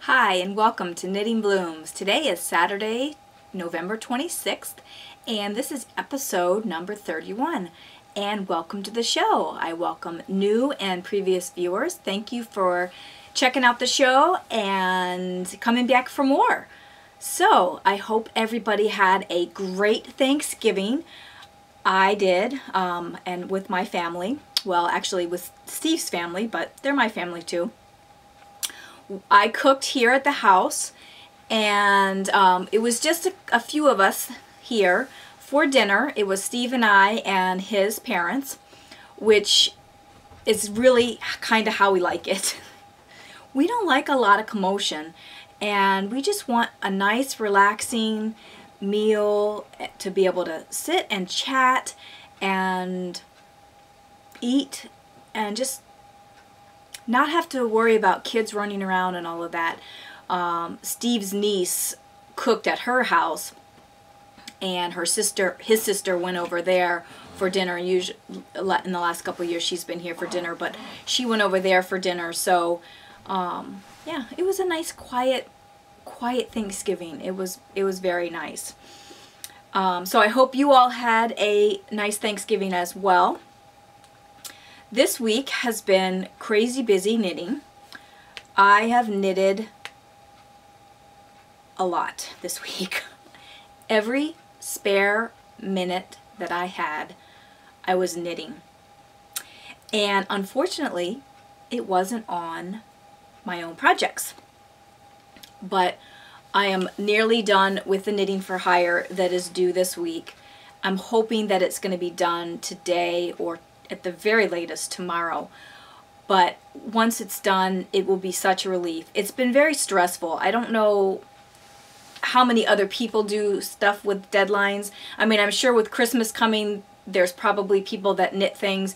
Hi and welcome to Knitting Blooms. Today is Saturday, November 26th, and this is episode number 31. And welcome to the show. I welcome new and previous viewers. Thank you for checking out the show and coming back for more. So I hope everybody had a great Thanksgiving. I did, and with my family. Well, actually with Steve's family, but they're my family too. I cooked here at the house, and it was just a few of us here for dinner. It was Steve and I and his parents, which is really kind of how we like it. We don't like a lot of commotion, and we just want a nice relaxing meal to be able to sit and chat and eat and just not have to worry about kids running around and all of that. Steve's niece cooked at her house, and his sister went over there for dinner. Usually, in the last couple of years, she's been here for dinner, but she went over there for dinner. So, yeah, it was a nice, quiet Thanksgiving. It was very nice. So I hope you all had a nice Thanksgiving as well. This week has been crazy busy knitting. I have knitted a lot this week. Every spare minute that I had, I was knitting. And unfortunately, it wasn't on my own projects. But I am nearly done with the knitting for hire that is due this week. I'm hoping that it's going to be done today or at the very latest tomorrow, but once it's done, it will be such a relief. It's been very stressful. I don't know how many other people do stuff with deadlines. I mean, I'm sure with Christmas coming, there's probably people that knit things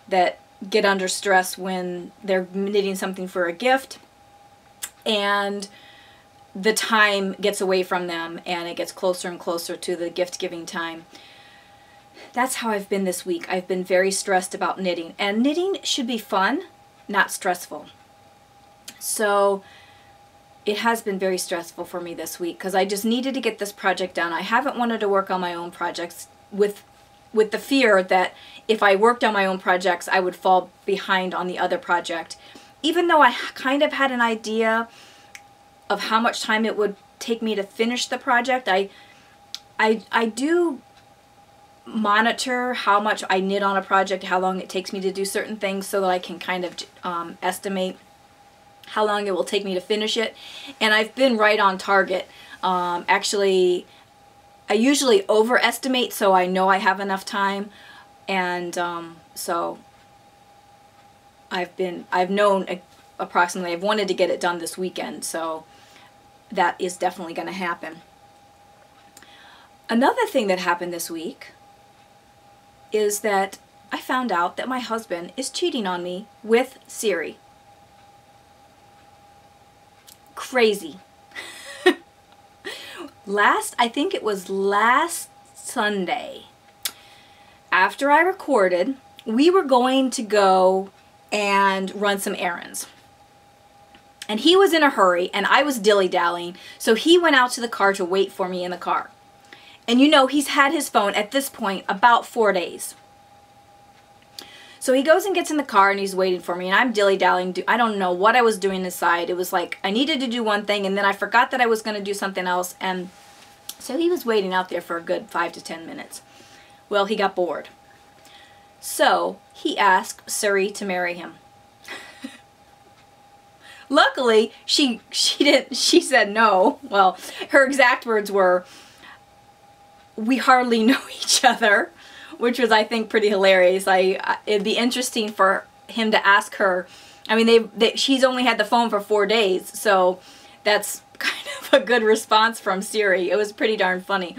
that get under stress when they're knitting something for a gift, and the time gets away from them and it gets closer and closer to the gift giving time. That's how I've been this week. I've been very stressed about knitting. And knitting should be fun, not stressful. So it has been very stressful for me this week because I just needed to get this project done. I haven't wanted to work on my own projects with the fear that if I worked on my own projects, I would fall behind on the other project. Even though I kind of had an idea of how much time it would take me to finish the project, I do monitor how much I knit on a project, how long it takes me to do certain things, so that I can kind of estimate how long it will take me to finish it. And I've been right on target. Actually, I usually overestimate, so I know I have enough time, and so I've known approximately, I've wanted to get it done this weekend, so that is definitely going to happen. Another thing that happened this week is that I found out that my husband is cheating on me with Siri. Crazy. I think it was last Sunday, after I recorded, we were going to go and run some errands. And he was in a hurry and I was dilly-dallying, so he went out to the car to wait for me in the car. And you know, he's had his phone at this point about 4 days. So he goes and gets in the car and he's waiting for me, and I'm dilly-dallying. I don't know what I was doing aside. It was like I needed to do one thing and then I forgot that I was going to do something else, and so he was waiting out there for a good 5 to 10 minutes. Well, he got bored. So he asked Siri to marry him. Luckily, she said no. Well, her exact words were, "We hardly know each other," which was, I think, pretty hilarious. It'd be interesting for him to ask her. I mean, she's only had the phone for 4 days, so that's kind of a good response from Siri. It was pretty darn funny.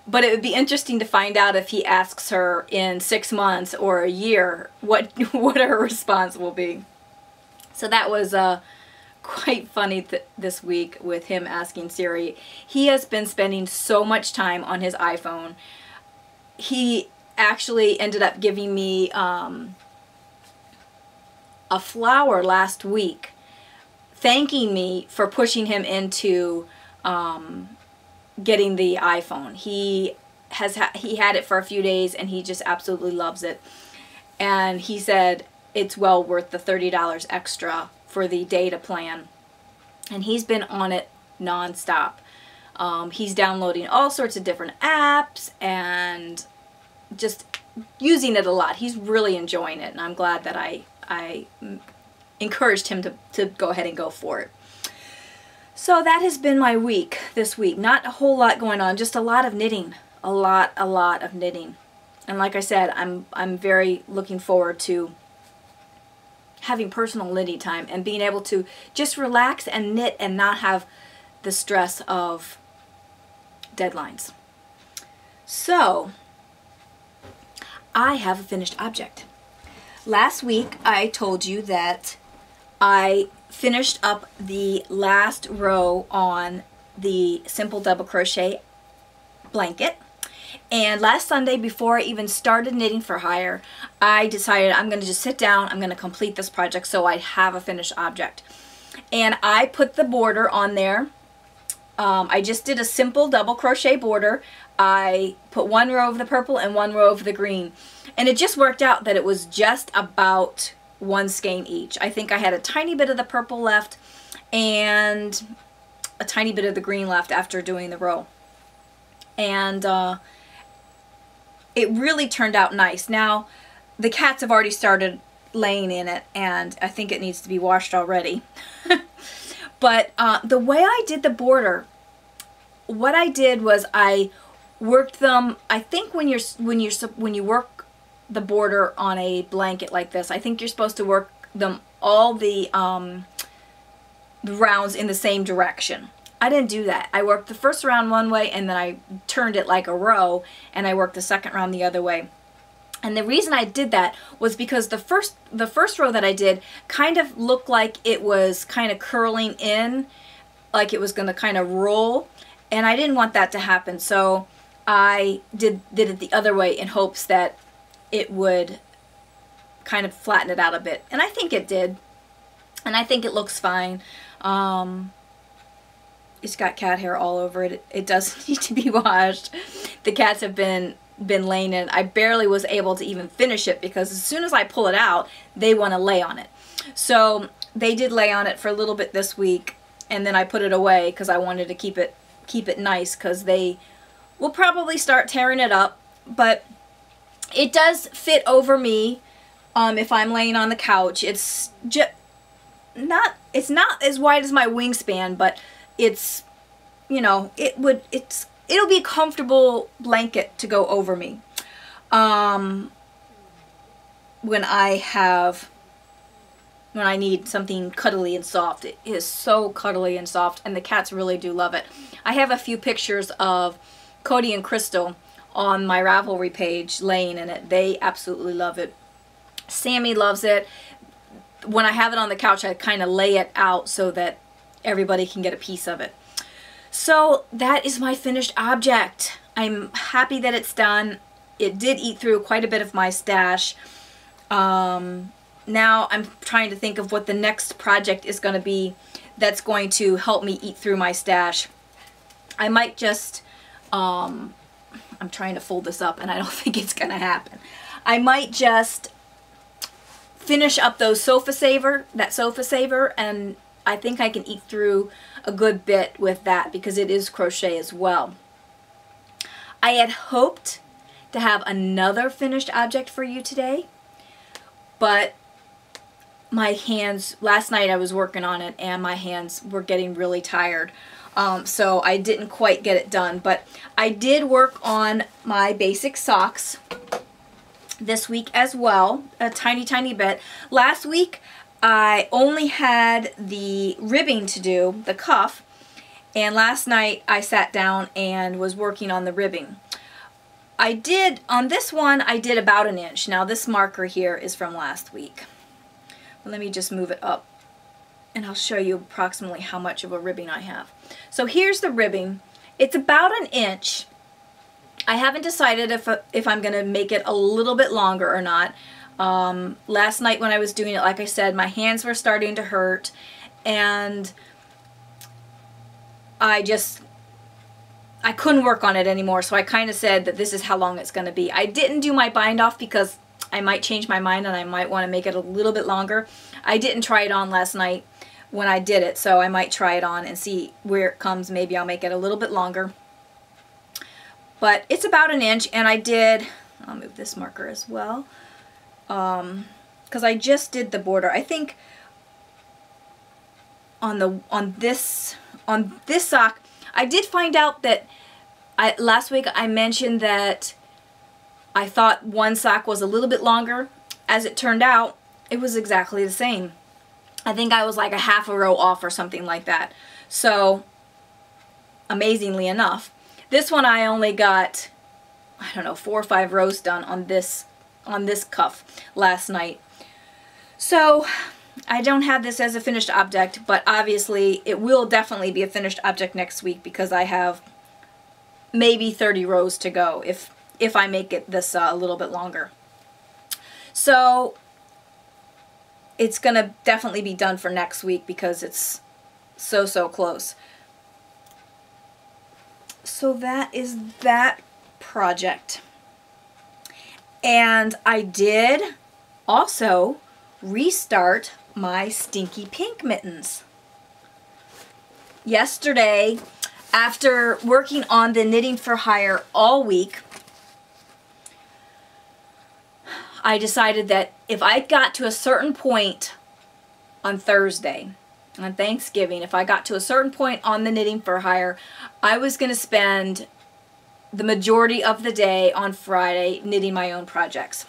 But it would be interesting to find out if he asks her in 6 months or a year what her response will be. So that was quite funny this week with him asking Siri. He has been spending so much time on his iPhone. He actually ended up giving me a flower last week thanking me for pushing him into getting the iPhone. He had it for a few days and he just absolutely loves it. And he said it's well worth the $30 extra for the data plan. And he's been on it nonstop. He's downloading all sorts of different apps and just using it a lot. He's really enjoying it, and I'm glad that I encouraged him to go ahead and go for it. So that has been my week this week. Not a whole lot going on, just a lot of knitting. A lot of knitting. And like I said, I'm very looking forward to having personal knitting time and being able to just relax and knit and not have the stress of deadlines. So, I have a finished object. Last week I told you that I finished up the last row on the simple double crochet blanket. And last Sunday, before I even started knitting for hire, I decided I'm going to just sit down, I'm going to complete this project so I have a finished object. And I put the border on there. I just did a simple double crochet border. I put one row of the purple and one row of the green. And it just worked out that it was just about one skein each. I think I had a tiny bit of the purple left and a tiny bit of the green left after doing the row. And it really turned out nice. Now, the cats have already started laying in it, and I think it needs to be washed already. But the way I did the border, what I did was I worked them. I think when you work the border on a blanket like this, I think you're supposed to work them all the rounds in the same direction. I didn't do that. I worked the first round one way and then I turned it like a row and I worked the second round the other way. And the reason I did that was because the first row that I did kind of looked like it was kind of curling in, like it was going to kind of roll, and I didn't want that to happen. So I did it the other way in hopes that it would kind of flatten it out a bit. And I think it did. And I think it looks fine. It's got cat hair all over it. It does need to be washed. The cats have been laying in it. I barely was able to even finish it because as soon as I pull it out, they want to lay on it. So they did lay on it for a little bit this week, and then I put it away because I wanted to keep it nice, because they will probably start tearing it up. But it does fit over me if I'm laying on the couch. It's just not as wide as my wingspan, but it's, you know, it'll be a comfortable blanket to go over me when I need something cuddly and soft. It is so cuddly and soft, and the cats really do love it. I have a few pictures of Cody and Crystal on my Ravelry page laying in it. They absolutely love it. Sammy loves it. When I have it on the couch, I kind of lay it out so that everybody can get a piece of it. So that is my finished object. I'm happy that it's done. It did eat through quite a bit of my stash. Now I'm trying to think of what the next project is going to be that's going to help me eat through my stash. I might just, I'm trying to fold this up and I don't think it's going to happen. I might just finish up that sofa saver, and I think I can eat through a good bit with that because it is crochet as well. I had hoped to have another finished object for you today, but my hands, last night I was working on it and my hands were getting really tired. So I didn't quite get it done, but I did work on my basic socks this week as well, a tiny bit. Last week I only had the ribbing to do, the cuff, and last night I sat down and was working on the ribbing. On this one, I did about 1 inch. Now this marker here is from last week. But let me just move it up and I'll show you approximately how much of a ribbing I have. So here's the ribbing. It's about 1 inch. I haven't decided if I'm going to make it a little bit longer or not. Last night when I was doing it, like I said, my hands were starting to hurt and I couldn't work on it anymore, so I kind of said that this is how long it's going to be. I didn't do my bind off because I might change my mind and I might want to make it a little bit longer. I didn't try it on last night when I did it, so I might try it on and see where it comes. Maybe I'll make it a little bit longer. But it's about 1 inch, and I'll move this marker as well, because I just did the border. I think on this sock, I did find out that last week I mentioned that I thought one sock was a little bit longer. As it turned out, it was exactly the same. I think I was like a half a row off or something like that. So, amazingly enough, this one I only got, I don't know, 4 or 5 rows done on this cuff last night. So, I don't have this as a finished object, but obviously it will definitely be a finished object next week because I have maybe 30 rows to go if I make it this a little bit longer. So it's gonna definitely be done for next week because it's so close. So that is that project. And I did also restart my Stinky Pink mittens. Yesterday, after working on the knitting for hire all week, I decided that if I got to a certain point on Thursday, on Thanksgiving, if I got to a certain point on the knitting for hire, I was going to spend the majority of the day on Friday knitting my own projects.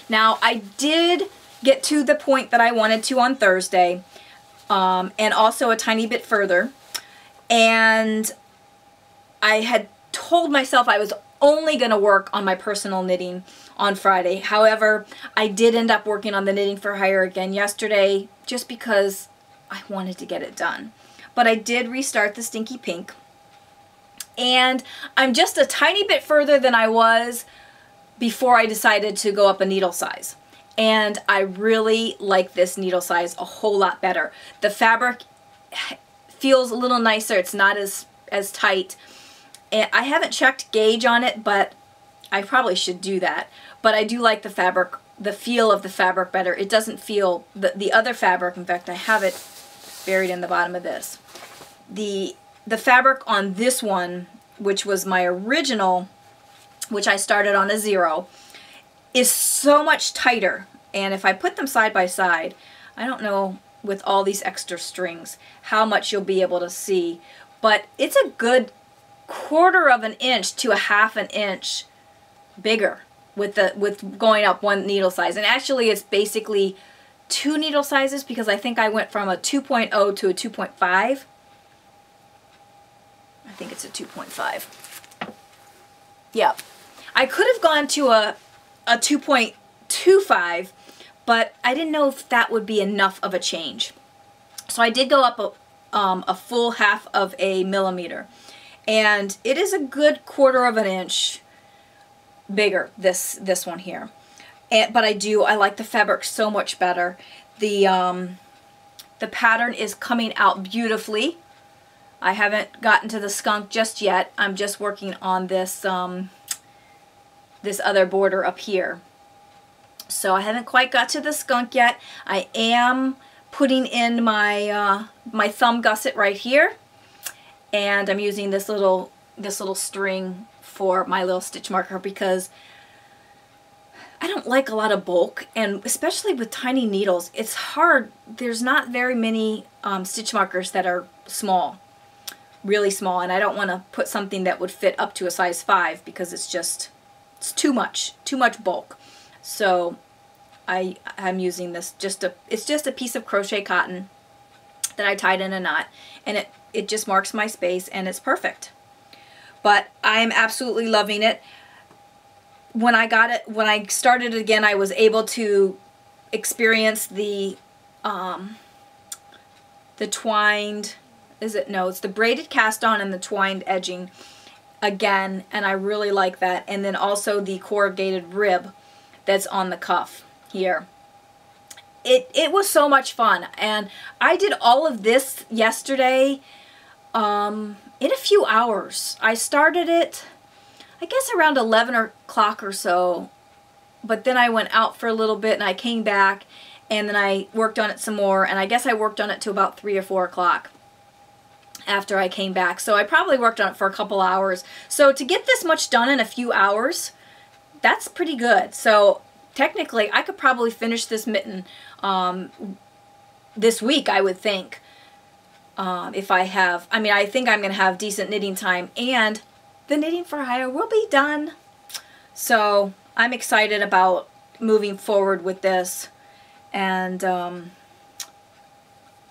Now, I did get to the point that I wanted to on Thursday, and also a tiny bit further, and I had told myself I was only going to work on my personal knitting on Friday. However, I did end up working on the knitting for hire again yesterday just because I wanted to get it done. But I did restart the Stinky Pink, and I'm just a tiny bit further than I was before I decided to go up a needle size. And I really like this needle size a whole lot better. The fabric feels a little nicer. It's not as tight. And I haven't checked gauge on it, but I probably should do that. But I do like the fabric, the feel of the fabric better. It doesn't feel, the other fabric, in fact I have it buried in the bottom of this. The fabric on this one, which was my original, which I started on a 0, is so much tighter. And if I put them side by side, I don't know with all these extra strings how much you'll be able to see, but it's a good 1/4 of an inch to a 1/2 an inch bigger with going up one needle size. And actually it's basically 2 needle sizes because I think I went from a 2.0 to a 2.5. I think it's a 2.5. Yep. I could have gone to a 2.25, but I didn't know if that would be enough of a change. So I did go up a full 1/2 of a millimeter. And it is a good 1/4 of an inch bigger, this one here. But I like the fabric so much better. The pattern is coming out beautifully. I haven't gotten to the skunk just yet. I'm just working on this this other border up here. So I haven't quite got to the skunk yet. I am putting in my my thumb gusset right here, and I'm using this little string for my little stitch marker because I don't like a lot of bulk, and especially with tiny needles, it's hard. There's not very many stitch markers that are small, really small, and I don't want to put something that would fit up to a size 5 because it's too much bulk. So I'm using this it's just a piece of crochet cotton that I tied in a knot, and it just marks my space, and it's perfect. But I'm absolutely loving it. When I started it again, I was able to experience the twined, it's the braided cast on and the twined edging again, and I really like that. And then also the corrugated rib that's on the cuff here. it was so much fun. And I did all of this yesterday in a few hours. I started it, I guess, around 11 o'clock or so, but then I went out for a little bit and I came back and then I worked on it some more, and I guess I worked on it to about 3 or 4 o'clock after I came back. So I probably worked on it for a couple hours. So to get this much done in a few hours, that's pretty good. So technically I could probably finish this mitten this week, I would think. If I have, I mean, I think I'm going to have decent knitting time, and the knitting for hire will be done. So I'm excited about moving forward with this and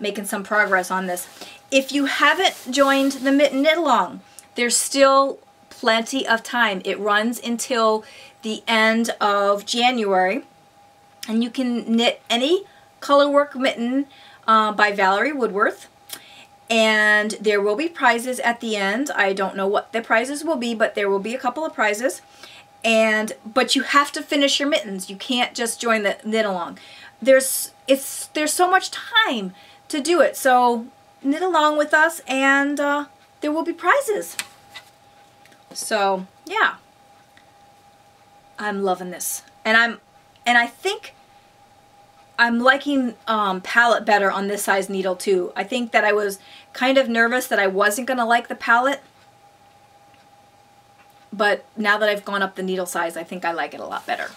making some progress on this. If you haven't joined the Mitten Knit Along, there's still plenty of time. It runs until the end of January, and you can knit any colorwork mitten by Valerie Woodworth. And there will be prizes at the end. I don't know what the prizes will be, but there will be a couple of prizes. But you have to finish your mittens. You can't just join the knit along. There's so much time to do it. So knit along with us, and there will be prizes. So yeah, I'm loving this, and I think I'm liking palette better on this size needle too. I think that I was kind of nervous that I wasn't going to like the palette, but now that I've gone up the needle size, I think I like it a lot better.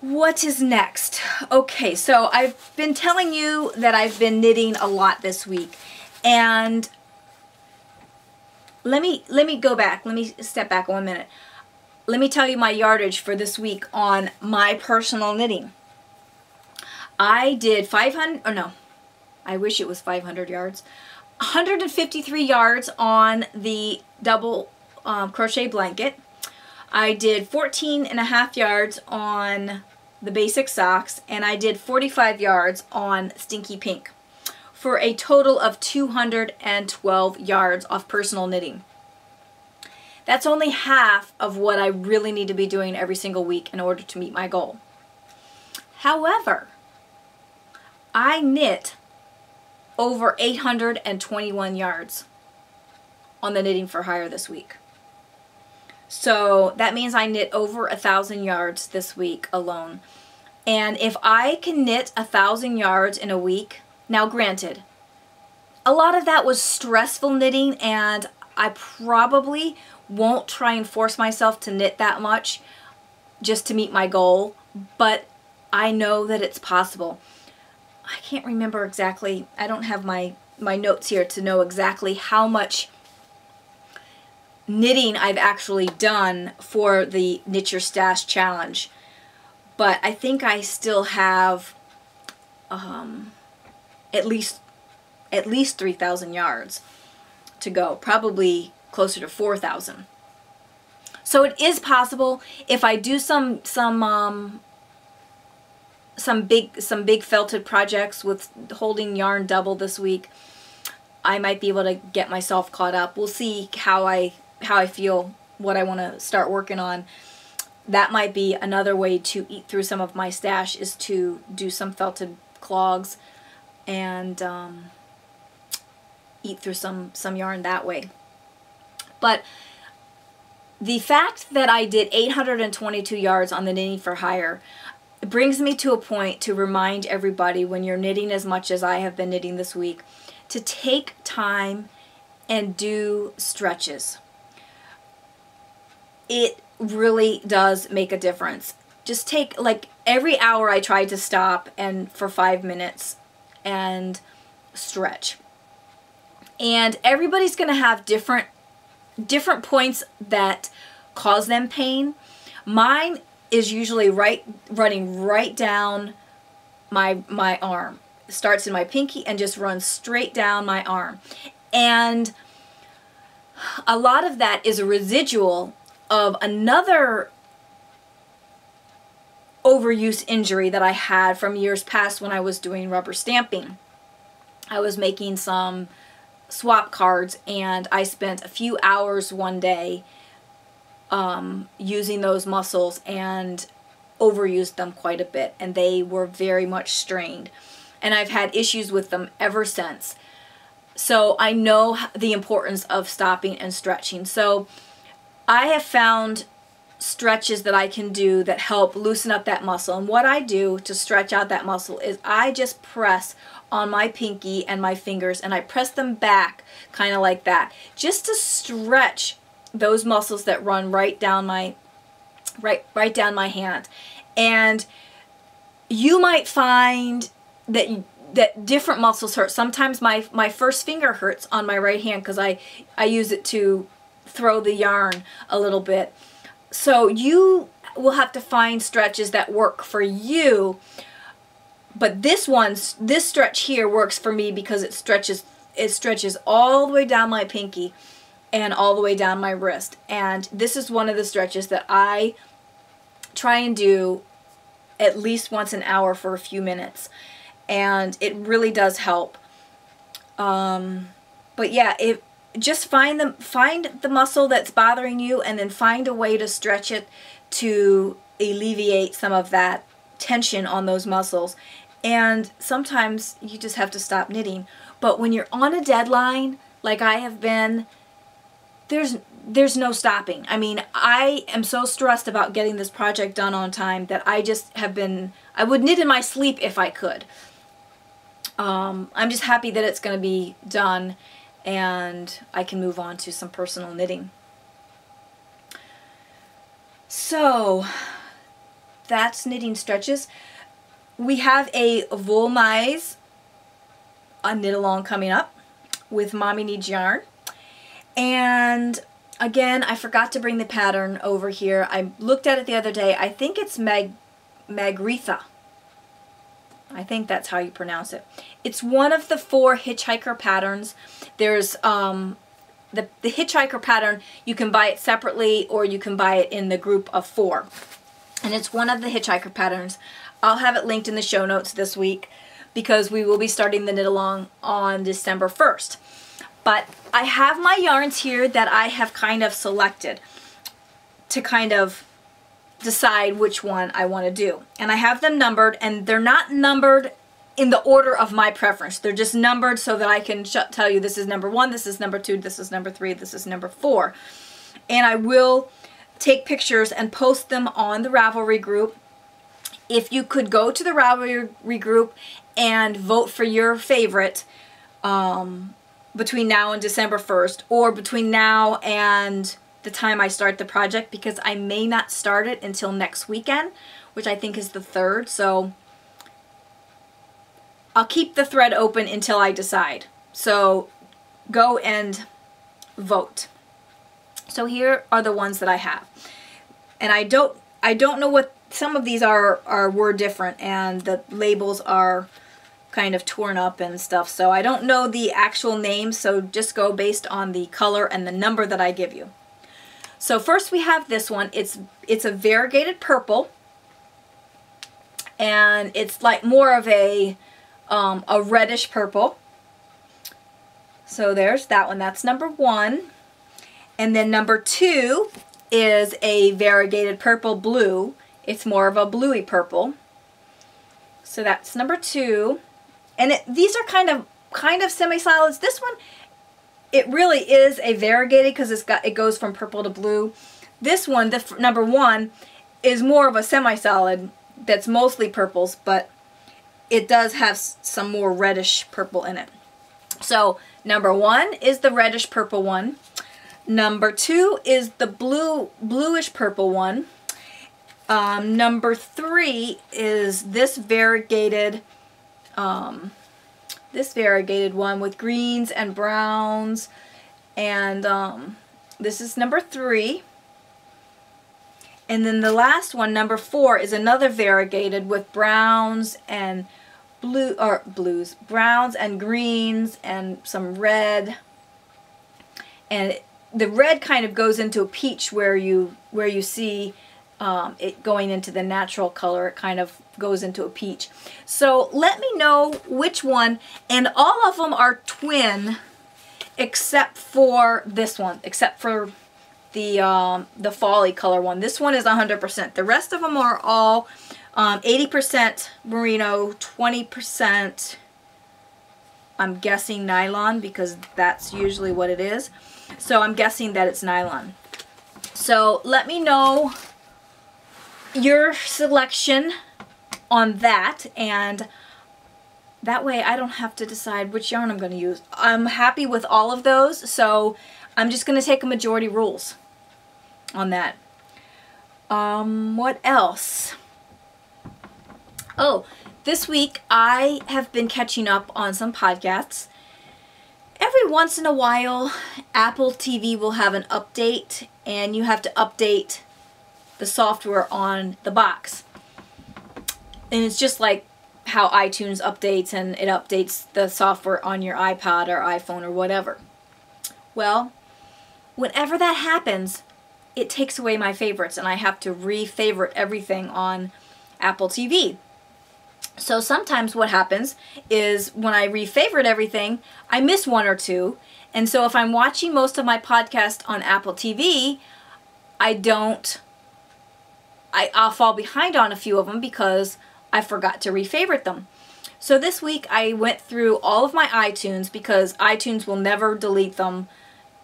What is next? Okay, so I've been telling you that I've been knitting a lot this week, and let me go back. Let me step back 1 minute. Let me tell you my yardage for this week on my personal knitting. I did 500, oh no, I wish it was 500 yards. 153 yards on the double crochet blanket. I did 14.5 yards on the basic socks, and I did 45 yards on Stinky Pink, for a total of 212 yards of personal knitting. That's only half of what I really need to be doing every single week in order to meet my goal. However, I knit over 821 yards on the Knitting for Hire this week. So that means I knit over 1,000 yards this week alone. And if I can knit 1,000 yards in a week, now granted, a lot of that was stressful knitting, and I probably won't try and force myself to knit that much just to meet my goal, but I know that it's possible. I can't remember exactly, I don't have my notes here to know exactly how much knitting I've actually done for the Knit Your Stash challenge, but I think I still have at least 3,000 yards to go, probably closer to 4,000. So it is possible if I do some big felted projects with holding yarn double this week, I might be able to get myself caught up. We'll see how I feel, what I want to start working on. That might be another way to eat through some of my stash, is to do some felted clogs and eat through some yarn that way. But the fact that I did 822 yards on the Knitting for Hire brings me to a point to remind everybody, when you're knitting as much as I have been knitting this week, to take time and do stretches. It really does make a difference. Just take, like, every hour I try to stop and for 5 minutes and stretch. And everybody's going to have different points that cause them pain. Mine is usually running right down my arm. It starts in my pinky and just runs straight down my arm. And a lot of that is a residual of another overuse injury that I had from years past when I was doing rubber stamping. I was making some swap cards, and I spent a few hours one day using those muscles and overused them quite a bit, and they were very much strained. And I've had issues with them ever since. So I know the importance of stopping and stretching. So I have found stretches that I can do that help loosen up that muscle. And what I do to stretch out that muscle is I just press on my pinky and my fingers, and I press them back kind of like that, just to stretch those muscles that run right down my hand. And you might find that different muscles hurt. Sometimes my first finger hurts on my right hand because I use it to throw the yarn a little bit. So you will have to find stretches that work for you. But this stretch here works for me because it stretches all the way down my pinky and all the way down my wrist. And this is one of the stretches that I try and do at least once an hour for a few minutes. And it really does help. But yeah, just find the muscle that's bothering you, and then find a way to stretch it to alleviate some of that tension on those muscles. And sometimes you just have to stop knitting. But when you're on a deadline, like I have been, there's no stopping. I mean, I am so stressed about getting this project done on time that I would knit in my sleep if I could. I'm just happy that it's going to be done and I can move on to some personal knitting. So that's knitting stretches. We have a Volmise knit along coming up with Mommy Needs Yarn. And again, I forgot to bring the pattern over here. I looked at it the other day. I think it's Magritha. I think that's how you pronounce it. It's one of the 4 hitchhiker patterns. There's the hitchhiker pattern, you can buy it separately or you can buy it in the group of 4. And it's one of the hitchhiker patterns. I'll have it linked in the show notes this week because we will be starting the knit along on December 1st. But I have my yarns here that I have kind of selected to kind of decide which one I want to do. And I have them numbered, and they're not numbered in the order of my preference. They're just numbered so that I can tell you this is number 1, this is number 2, this is number 3, this is number 4. And I will take pictures and post them on the Ravelry group. If you could go to the Ravelry group and vote for your favorite between now and December 1st, or between now and the time I start the project, because I may not start it until next weekend, which I think is the 3rd, so I'll keep the thread open until I decide. So go and vote. So here are the ones that I have. And I don't know what some of these were different, and the labels are kind of torn up and stuff, so I don't know the actual names, so just go based on the color and the number that I give you. So first we have this one. It's a variegated purple, and it's like more of a reddish purple. So there's that one. That's number 1. And then number 2 is a variegated purple blue. It's more of a bluey purple. So that's number 2. And these are kind of semi-solids. This one, it really is a variegated because it goes from purple to blue. This one, number 1, is more of a semi-solid that's mostly purples, but it does have some more reddish purple in it. So number 1 is the reddish purple one. Number 2 is the bluish purple one. Number 3 is this variegated one with greens and browns, and this is number 3. And then the last one, number 4, is another variegated with browns and browns and greens and some red. And the red kind of goes into a peach where you see it going into the natural color. It kind of goes into a peach. So let me know which one, and all of them are twin except for this one, except for the Folly color one. This one is 100%. The rest of them are all 80% merino, 20% I'm guessing nylon, because that's usually what it is. So I'm guessing that it's nylon. So let me know your selection on that, and that way I don't have to decide which yarn I'm going to use. I'm happy with all of those, so I'm just going to take a majority rules on that. What else? Oh, this week I have been catching up on some podcasts. Every once in a while, Apple TV will have an update, and you have to update the software on the box. And it's just like how iTunes updates, and it updates the software on your iPod or iPhone or whatever. Well, whenever that happens, it takes away my favorites, and I have to re-favorite everything on Apple TV. So sometimes what happens is when I re-favorite everything, I miss one or two. And so if I'm watching most of my podcast on Apple TV, I'll fall behind on a few of them because I forgot to re-favorite them. So this week I went through all of my iTunes, because iTunes will never delete them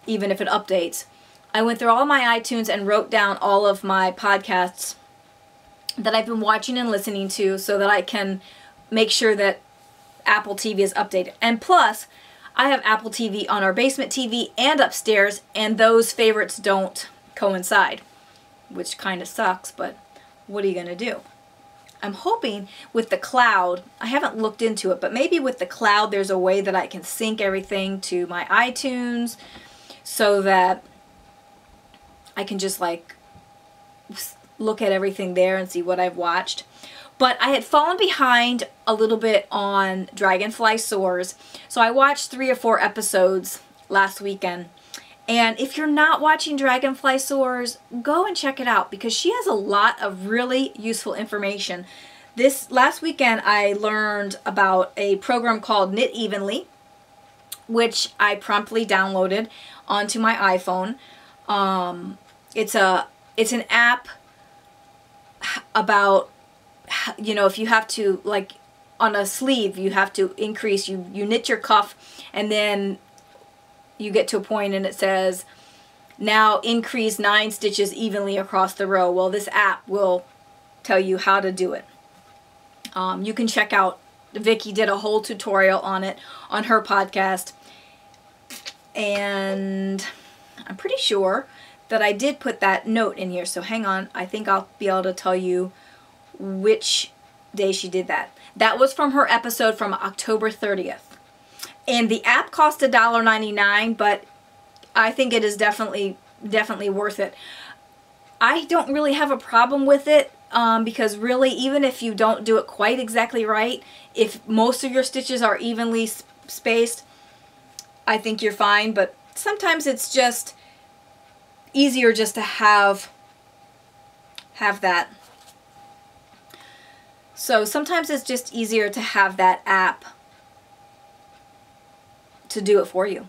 even if it updates. I went through all my iTunes and wrote down all of my podcasts that I've been watching and listening to, so that I can make sure that Apple TV is updated. And plus, I have Apple TV on our basement TV and upstairs, and those favorites don't coincide, which kind of sucks, but what are you going to do? I'm hoping with the cloud, I haven't looked into it, but maybe with the cloud there's a way that I can sync everything to my iTunes, so that I can just like look at everything there and see what I've watched. But I had fallen behind a little bit on Dragonfly Soars, so I watched 3 or 4 episodes last weekend. And if you're not watching Dragonfly Soars, go and check it out, because she has a lot of really useful information. This last weekend I learned about a program called Knit Evenly, which I promptly downloaded onto my iPhone. It's an app about, you know, if you have to, like on a sleeve, you have to increase, you knit your cuff, and then you get to a point and it says, now increase 9 stitches evenly across the row. Well, this app will tell you how to do it. You can check out, Vicky did a whole tutorial on it on her podcast, and I'm pretty sure that I did put that note in here, so hang on, I think I'll be able to tell you which day she did that. That was from her episode from October 30th. And the app cost $1.99, but I think it is definitely worth it. I don't really have a problem with it, because really, even if you don't do it quite exactly right, if most of your stitches are evenly spaced, I think you're fine. But sometimes it's just easier just to have that. So sometimes it's just easier to have that app to do it for you.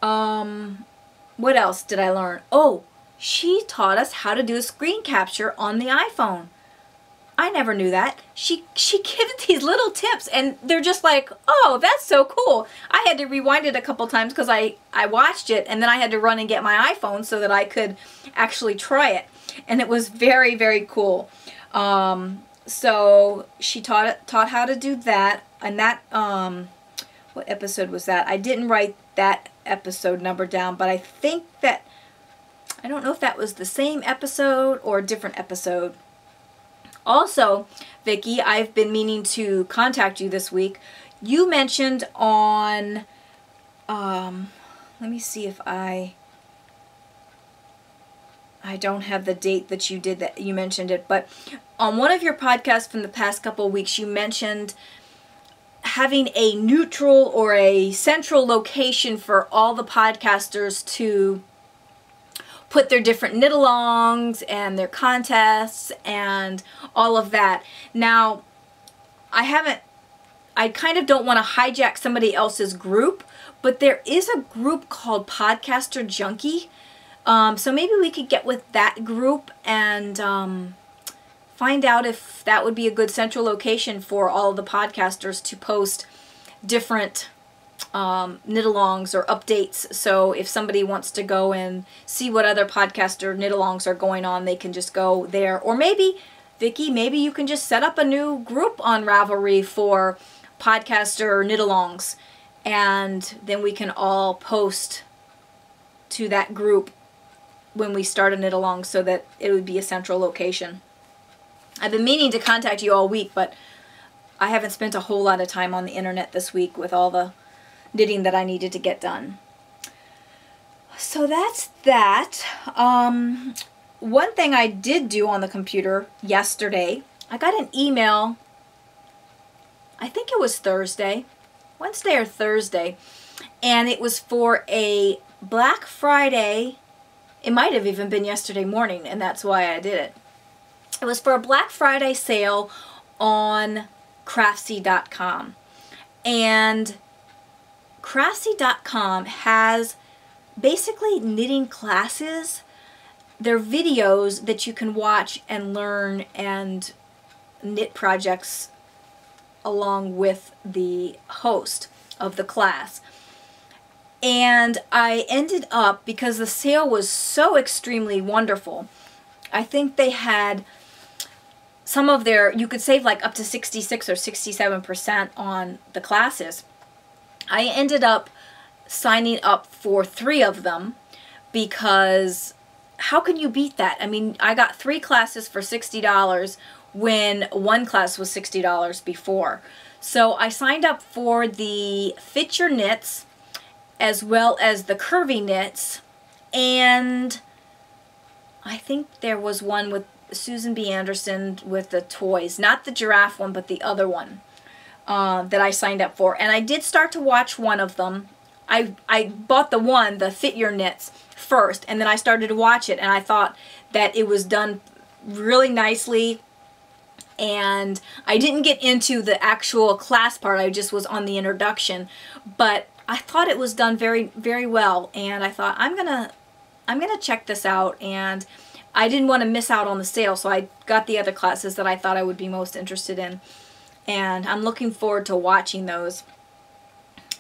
What else did I learn? Oh, she taught us how to do a screen capture on the iPhone. I never knew that. She gives these little tips, and they're just like, oh, that's so cool. I had to rewind it a couple times because I watched it, and then I had to run and get my iPhone so that I could actually try it. And it was very, very cool. So she taught how to do that. And that, what episode was that? I didn't write that episode number down, but I think that, I don't know if that was the same episode or a different episode. Also, Vicki, I've been meaning to contact you this week. You mentioned on, let me see if I don't have the date that you did that you mentioned it, but on one of your podcasts from the past couple of weeks, you mentioned having a neutral or a central location for all the podcasters to put their different knit-alongs and their contests and all of that. Now, I kind of don't want to hijack somebody else's group, but there is a group called Podcaster Junkie. So maybe we could get with that group and find out if that would be a good central location for all of the podcasters to post different knit-alongs or updates. So if somebody wants to go and see what other podcaster knit-alongs are going on, they can just go there. Or maybe, Vicki, maybe you can just set up a new group on Ravelry for podcaster knit-alongs, and then we can all post to that group when we start a knit-along so that it would be a central location. I've been meaning to contact you all week, but I haven't spent a whole lot of time on the internet this week with all the knitting that I needed to get done. So that's that. One thing I did do on the computer yesterday, I got an email, I think it was Wednesday or Thursday, and it was for a Black Friday. It might have even been yesterday morning, and that's why I did it. It was for a Black Friday sale on Craftsy.com. And Craftsy.com has basically knitting classes. They're videos that you can watch and learn and knit projects along with the host of the class. And I ended up, because the sale was so extremely wonderful, I think they had some of their, you could save like up to 66 or 67% on the classes. I ended up signing up for 3 of them because how can you beat that? I mean, I got 3 classes for $60 when one class was $60 before. So I signed up for the Fit Your Knits as well as the Curvy Knits, and I think there was one with Susan B. Anderson with the toys, not the giraffe one, but the other one that I signed up for. And I did start to watch one of them. I bought the Fit Your Knits first, and then I started to watch it, and I thought that it was done really nicely. And I didn't get into the actual class part, I just was on the introduction, but I thought it was done very, very well, and I thought I'm gonna check this out, and I didn't want to miss out on the sale, so I got the other classes that I thought I would be most interested in, and I'm looking forward to watching those.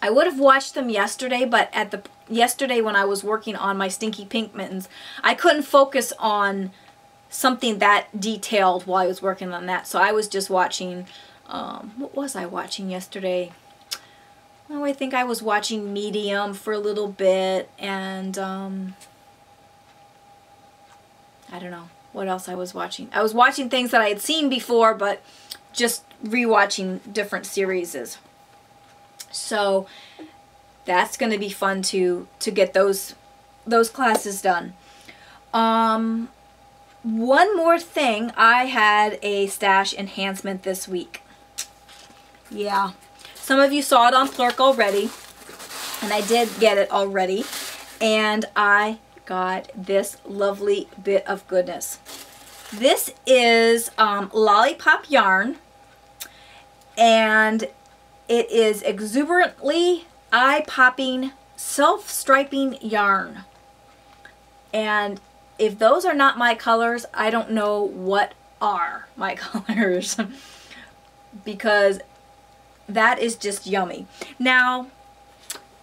I would have watched them yesterday, but yesterday when I was working on my Stinky Pink Mittens, I couldn't focus on something that detailed while I was working on that, so I was just watching, what was I watching yesterday? Oh, I think I was watching Medium for a little bit, and I don't know what else I was watching. I was watching things that I had seen before, but just rewatching different series. So that's going to be fun to get those classes done. One more thing, I had a stash enhancement this week. Yeah. Some of you saw it on Plurk already, and I did get it already, and I got this lovely bit of goodness. This is Lollipop yarn, and it is exuberantly eye-popping, self-striping yarn. And if those are not my colors, I don't know what are my colors, because that is just yummy. Now,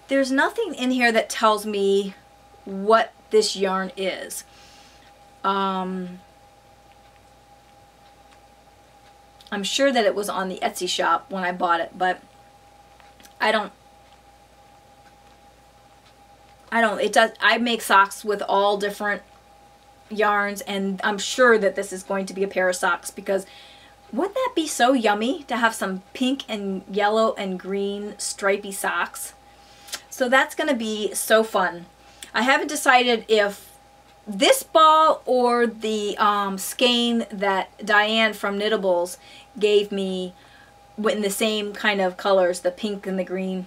there's nothing in here that tells me what this yarn is. I'm sure that it was on the Etsy shop when I bought it, but I make socks with all different yarns, and I'm sure that this is going to be a pair of socks, because wouldn't that be so yummy to have some pink and yellow and green stripy socks? So that's going to be so fun. I haven't decided if this ball or the skein that Diane from Knittables gave me in the same kind of colors, the pink and the green.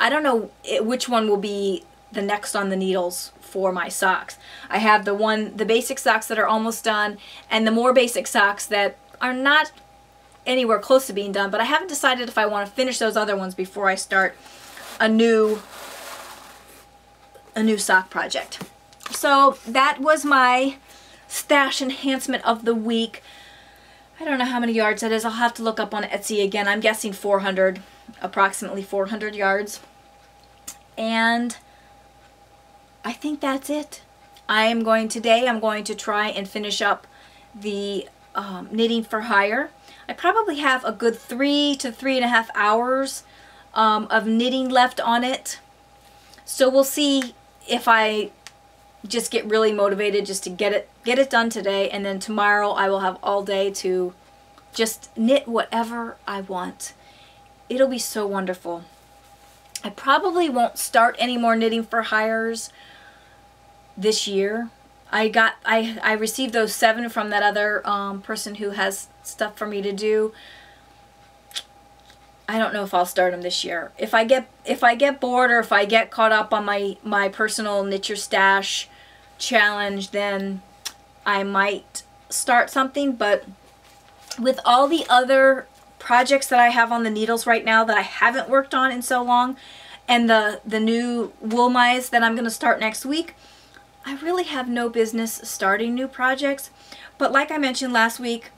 I don't know which one will be the next on the needles for my socks. I have the basic socks that are almost done, and the more basic socks that are not anywhere close to being done, but I haven't decided if I want to finish those other ones before I start a new sock project. So that was my stash enhancement of the week. I don't know how many yards that is. I'll have to look up on Etsy again. I'm guessing 400, approximately 400 yards. And I think that's it. Today I'm going to try and finish up the knitting for hire. I probably have a good 3 to 3.5 hours of knitting left on it. So we'll see if I just get really motivated just to get it done today, and then tomorrow I will have all day to just knit whatever I want. It'll be so wonderful. I probably won't start any more knitting for hires this year. I received those 7 from that other person who has stuff for me to do. I don't know if I'll start them this year. If I get bored, or if I get caught up on my personal Knit Your Stash challenge, then I might start something. But with all the other projects that I have on the needles right now that I haven't worked on in so long, and the new wool mice that I'm going to start next week, I really have no business starting new projects. But like I mentioned last week,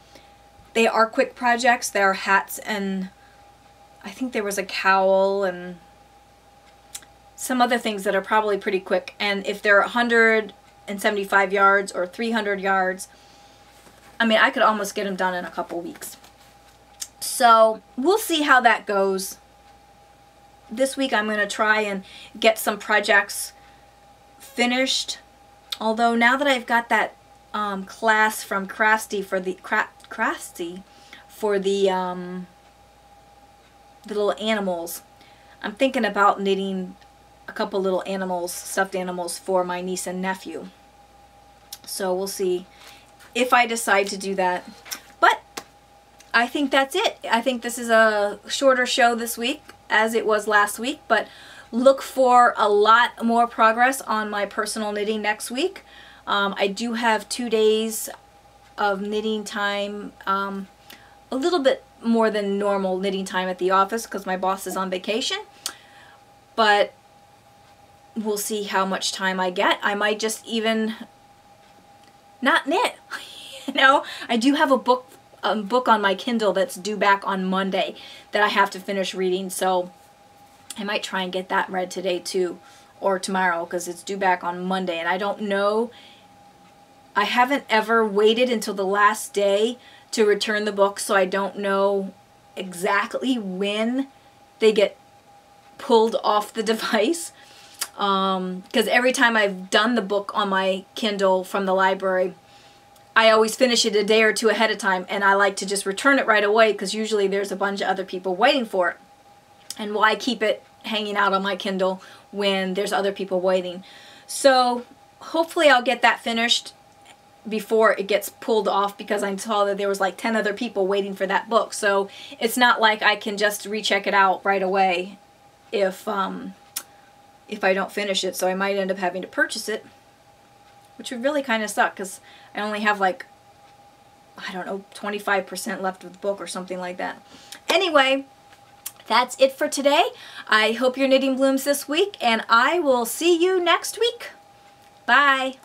they are quick projects. They are hats, and I think there was a cowl and some other things that are probably pretty quick. And if they're 175 yards or 300 yards, I mean, I could almost get them done in a couple weeks. So we'll see how that goes. This week I'm going to try and get some projects finished. Although now that I've got that class from Crafty for the little animals, I'm thinking about knitting a couple little animals, stuffed animals, for my niece and nephew. So we'll see if I decide to do that. But I think that's it. I think this is a shorter show this week as it was last week, but look for a lot more progress on my personal knitting next week. I do have 2 days of knitting time, a little bit more than normal knitting time at the office because my boss is on vacation, but we'll see how much time I get. I might just even not knit. You know, I do have a book on my Kindle that's due back on Monday that I have to finish reading, so I might try and get that read today too, or tomorrow, because it's due back on Monday. And I don't know, I haven't ever waited until the last day to return the book, so I don't know exactly when they get pulled off the device. Because every time I've done the book on my Kindle from the library, I always finish it a day or two ahead of time, and I like to just return it right away because usually there's a bunch of other people waiting for it. And why keep it hanging out on my Kindle when there's other people waiting? So hopefully I'll get that finished before it gets pulled off, because I saw that there was like 10 other people waiting for that book. So it's not like I can just recheck it out right away if I don't finish it. So I might end up having to purchase it, which would really kind of suck because I only have like, I don't know, 25% left of the book or something like that. Anyway, that's it for today. I hope your knitting blooms this week, and I will see you next week. Bye.